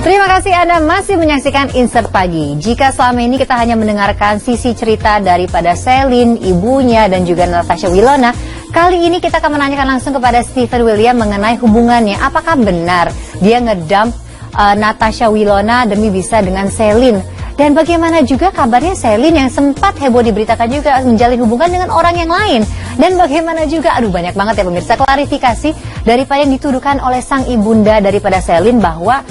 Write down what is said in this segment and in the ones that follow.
Terima kasih Anda masih menyaksikan Insert Pagi. Jika selama ini kita hanya mendengarkan sisi cerita daripada Celine, ibunya, dan juga Natasha Wilona, kali ini kita akan menanyakan langsung kepada Stephen William mengenai hubungannya. Apakah benar dia ngedump Natasha Wilona demi bisa dengan Celine? Dan bagaimana juga kabarnya Celine yang sempat heboh diberitakan juga menjalin hubungan dengan orang yang lain. Dan bagaimana juga, banyak banget ya pemirsa, klarifikasi daripada yang dituduhkan oleh sang ibunda daripada Celine bahwa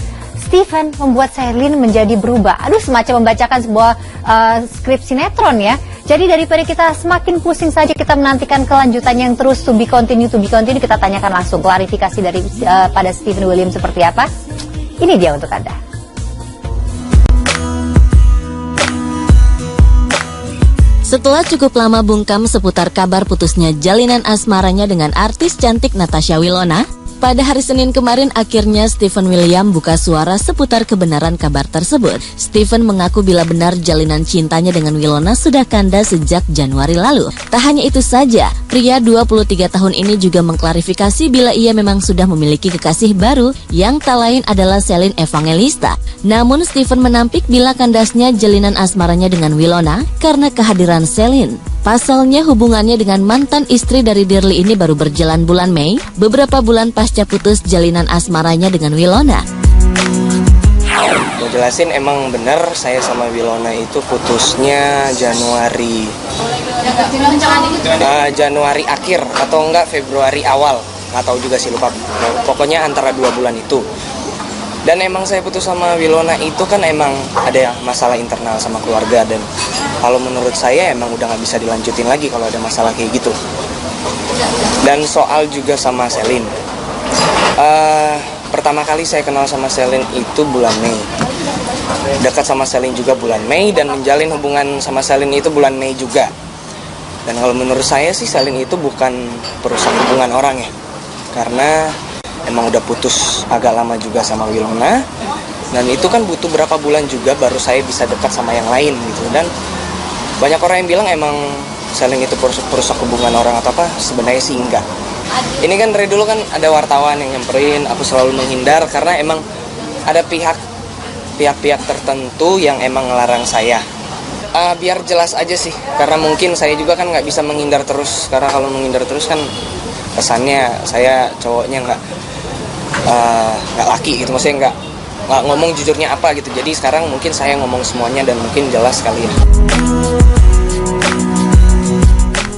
Stephen membuat Celine menjadi berubah. Semacam membacakan sebuah skrip sinetron ya. Jadi daripada kita semakin pusing saja, kita menantikan kelanjutan yang terus to be continue, kita tanyakan langsung klarifikasi dari pada Stephen William seperti apa. Ini dia untuk Anda. Setelah cukup lama bungkam seputar kabar putusnya jalinan asmaranya dengan artis cantik Natasha Wilona, pada hari Senin kemarin akhirnya Stephen William buka suara seputar kebenaran kabar tersebut. Stephen mengaku bila benar jalinan cintanya dengan Wilona sudah kandas sejak Januari lalu. Tak hanya itu saja, pria 23 tahun ini juga mengklarifikasi bila ia memang sudah memiliki kekasih baru yang tak lain adalah Celine Evangelista. Namun Stephen menampik bila kandasnya jalinan asmaranya dengan Wilona karena kehadiran Celine. Pasalnya hubungannya dengan mantan istri dari Dirli ini baru berjalan bulan Mei, beberapa bulan pasca putus jalinan asmaranya dengan Wilona. Mau jelasin, emang benar saya sama Wilona itu putusnya Januari akhir atau enggak Februari awal, nggak tahu juga sih, lupa. Pokoknya antara 2 bulan itu. Dan emang saya putus sama Wilona itu kan emang ada masalah internal sama keluarga, dan kalau menurut saya emang udah nggak bisa dilanjutin lagi kalau ada masalah kayak gitu. Dan soal juga sama Celine, pertama kali saya kenal sama Celine itu bulan Mei. Dekat sama Celine juga bulan Mei, dan menjalin hubungan sama Celine itu bulan Mei juga. Dan kalau menurut saya sih Celine itu bukan perusak hubungan orang ya, karena emang udah putus agak lama juga sama Wilona, dan itu kan butuh berapa bulan juga baru saya bisa dekat sama yang lain gitu. Dan banyak orang yang bilang emang Celine itu perusak hubungan orang atau apa, sebenarnya sih enggak. Ini kan dari dulu kan ada wartawan yang nyamperin, aku selalu menghindar karena emang ada pihak-pihak tertentu yang emang ngelarang saya. Biar jelas aja sih, karena mungkin saya juga kan nggak bisa menghindar terus, karena kalau menghindar terus kan kesannya saya cowoknya nggak laki gitu, maksudnya nggak ngomong jujurnya apa gitu. Jadi sekarang mungkin saya ngomong semuanya dan mungkin jelas sekali ya.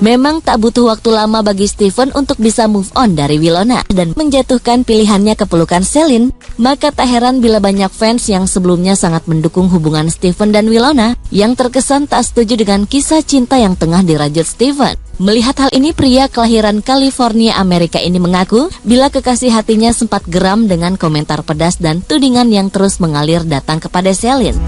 Memang tak butuh waktu lama bagi Stephen untuk bisa move on dari Wilona dan menjatuhkan pilihannya ke pelukan Celine. Maka tak heran bila banyak fans yang sebelumnya sangat mendukung hubungan Stephen dan Wilona yang terkesan tak setuju dengan kisah cinta yang tengah dirajut Stephen. Melihat hal ini, pria kelahiran California, Amerika ini mengaku bila kekasih hatinya sempat geram dengan komentar pedas dan tudingan yang terus mengalir datang kepada Celine.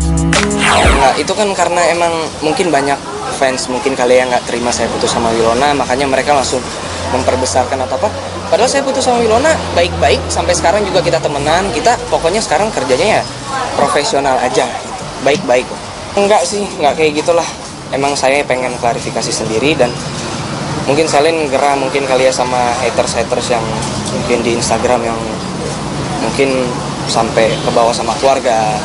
Nah, itu kan karena emang mungkin banyak fans mungkin kali yang nggak terima saya putus sama Wilona, makanya mereka langsung memperbesarkan atau apa. Padahal saya putus sama Wilona baik-baik, sampai sekarang juga kita temenan, kita pokoknya sekarang kerjanya ya profesional aja gitu. Baik-baik. Enggak sih, nggak kayak gitulah. Emang saya pengen klarifikasi sendiri, dan mungkin Celine gerah mungkin kali ya sama haters yang mungkin di Instagram yang mungkin sampai ke bawah sama keluarga,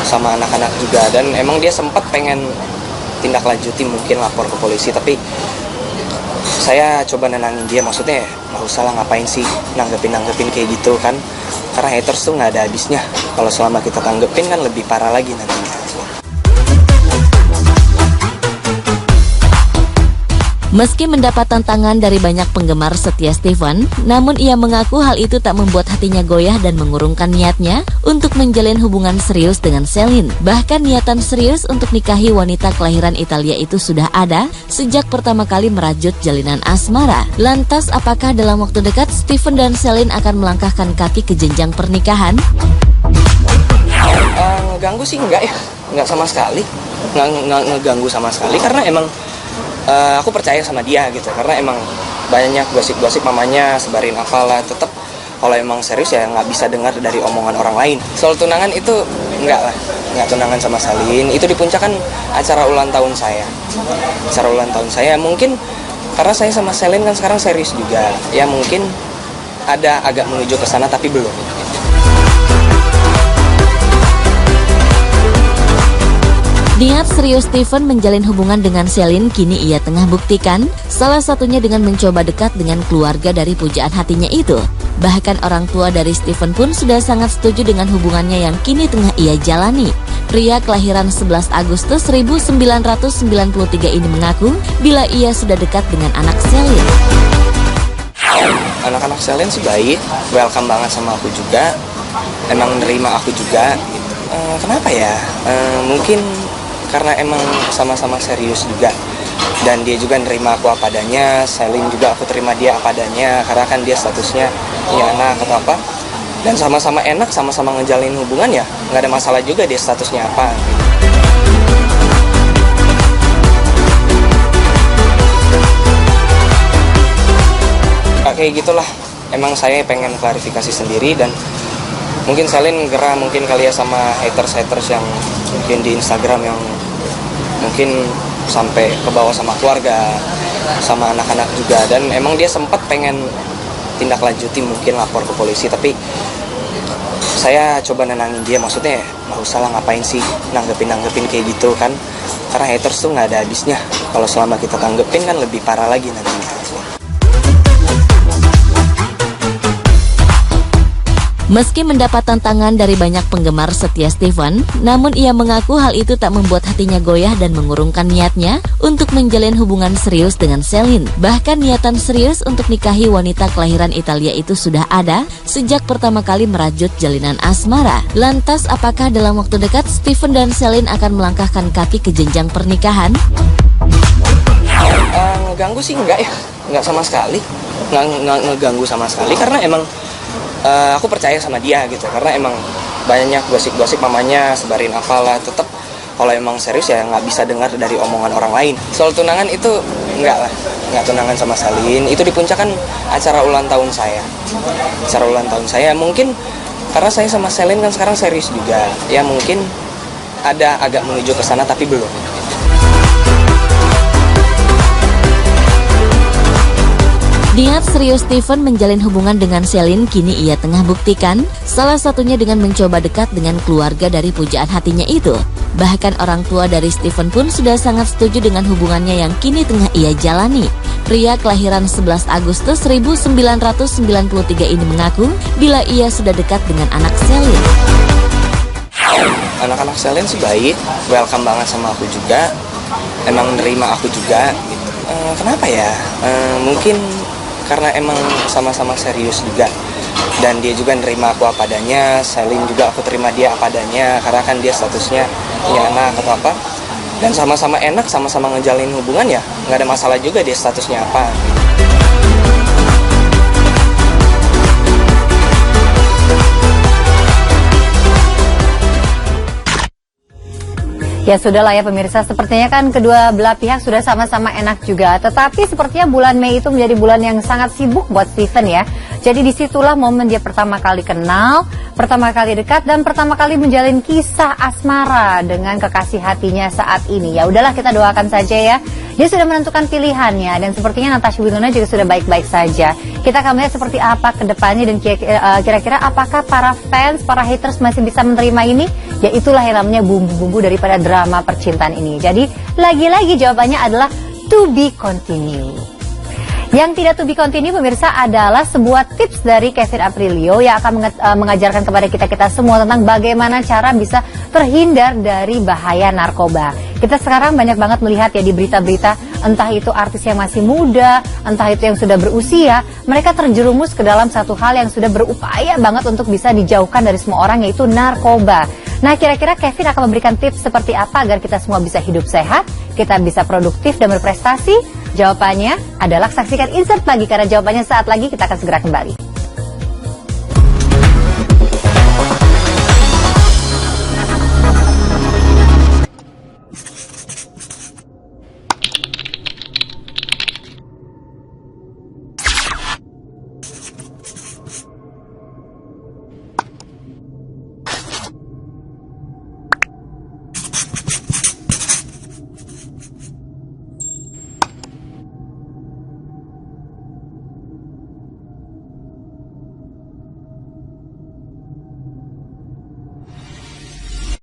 sama anak-anak juga. Dan emang dia sempat pengen tindak lanjuti, mungkin lapor ke polisi, tapi saya coba nenangin dia, maksudnya nggak usah lah, ngapain sih nanggepin kayak gitu kan, karena haters tuh nggak ada habisnya. Kalau selama kita tanggepin kan lebih parah lagi nantinya. Meski mendapat tantangan dari banyak penggemar setia Stephen, namun ia mengaku hal itu tak membuat hatinya goyah dan mengurungkan niatnya untuk menjalin hubungan serius dengan Celine. Bahkan niatan serius untuk nikahi wanita kelahiran Italia itu sudah ada sejak pertama kali merajut jalinan asmara. Lantas apakah dalam waktu dekat Stephen dan Celine akan melangkahkan kaki ke jenjang pernikahan? Ngeganggu sih enggak ya, enggak sama sekali, nggak ngeganggu sama sekali, karena emang aku percaya sama dia gitu, karena emang banyak gosip-gosip mamanya sebarin apalah. Tetap kalau emang serius ya nggak bisa dengar dari omongan orang lain. Soal tunangan itu enggak lah, nggak tunangan sama Celine. Itu di puncak kan acara ulang tahun saya. Mungkin karena saya sama Celine kan sekarang serius juga, ya mungkin ada agak menuju ke sana tapi belum. Niat serius Stephen menjalin hubungan dengan Celine kini ia tengah buktikan, salah satunya dengan mencoba dekat dengan keluarga dari pujaan hatinya itu. Bahkan orang tua dari Stephen pun sudah sangat setuju dengan hubungannya yang kini tengah ia jalani. Pria kelahiran 11 Agustus 1993 ini mengaku bila ia sudah dekat dengan anak Celine. Anak-anak Celine sih baik, welcome banget sama aku juga, emang nerima aku juga. Kenapa ya? Mungkin karena emang sama-sama serius juga, dan dia juga nerima aku apa adanya. Celine juga aku terima dia apa adanya, karena kan dia statusnya punya anak atau apa, dan sama-sama enak, sama-sama ngejalin hubungan ya, nggak ada masalah juga dia statusnya apa. Kayak gitulah, emang saya pengen klarifikasi sendiri, dan mungkin Celine gerah mungkin kali ya sama haters yang mungkin di Instagram yang mungkin sampai ke bawah sama keluarga, sama anak-anak juga, dan emang dia sempat pengen tindak lanjuti mungkin lapor ke polisi, tapi saya coba nenangin dia, maksudnya nggak usah lah, ngapain sih nanggepin kayak gitu kan, karena haters tuh nggak ada habisnya, kalau selama kita tanggepin kan lebih parah lagi nantinya. Meski mendapat tantangan dari banyak penggemar setia Stephen, namun ia mengaku hal itu tak membuat hatinya goyah dan mengurungkan niatnya untuk menjalin hubungan serius dengan Celine. Bahkan niatan serius untuk nikahi wanita kelahiran Italia itu sudah ada sejak pertama kali merajut jalinan asmara. Lantas apakah dalam waktu dekat Stephen dan Celine akan melangkahkan kaki ke jenjang pernikahan? Ngeganggu sih enggak ya, enggak sama sekali, nggak ngeganggu sama sekali, karena emang aku percaya sama dia gitu, karena emang banyak gosip-gosip mamanya sebarin apalah, tetap kalau emang serius ya nggak bisa dengar dari omongan orang lain. Soal tunangan itu enggak lah, nggak tunangan sama Celine, itu di puncak kan acara ulang tahun saya, mungkin karena saya sama Celine kan sekarang serius juga, ya mungkin ada agak menuju ke sana tapi belum. Niat serius Stephen menjalin hubungan dengan Celine kini ia tengah buktikan, salah satunya dengan mencoba dekat dengan keluarga dari pujaan hatinya itu. Bahkan orang tua dari Stephen pun sudah sangat setuju dengan hubungannya yang kini tengah ia jalani. Pria kelahiran 11 Agustus 1993 ini mengaku bila ia sudah dekat dengan anak Celine. Anak-anak Celine sih baik, welcome banget sama aku juga, emang nerima aku juga. Kenapa ya? Mungkin karena emang sama-sama serius juga, dan dia juga nerima aku apa adanya. Celine juga aku terima dia apa adanya, karena kan dia statusnya punya anak atau apa, dan sama-sama enak, sama-sama ngejalin hubungan ya, nggak ada masalah juga dia statusnya apa. Ya sudahlah ya pemirsa, sepertinya kan kedua belah pihak sudah sama-sama enak juga. Tetapi sepertinya bulan Mei itu menjadi bulan yang sangat sibuk buat Stephen ya. Jadi disitulah momen dia pertama kali kenal, pertama kali dekat, dan pertama kali menjalin kisah asmara dengan kekasih hatinya saat ini. Ya udahlah, kita doakan saja ya. Dia sudah menentukan pilihannya, dan sepertinya Natasha Wilona juga sudah baik-baik saja. Kita akan melihat seperti apa ke depannya, dan kira-kira apakah para fans, para haters masih bisa menerima ini? Ya itulah yang namanya bumbu-bumbu daripada drama percintaan ini. Jadi lagi-lagi jawabannya adalah to be continue. Yang tidak to be continue pemirsa adalah sebuah tips dari Kevin Aprilio yang akan mengajarkan kepada kita semua tentang bagaimana cara bisa terhindar dari bahaya narkoba. Kita sekarang banyak banget melihat ya di berita-berita, entah itu artis yang masih muda, entah itu yang sudah berusia, mereka terjerumus ke dalam satu hal yang sudah berupaya banget untuk bisa dijauhkan dari semua orang, yaitu narkoba. Nah, kira-kira Kevin akan memberikan tips seperti apa agar kita semua bisa hidup sehat, kita bisa produktif dan berprestasi? Jawabannya adalah saksikan Insert Pagi, karena jawabannya saat lagi kita akan segera kembali.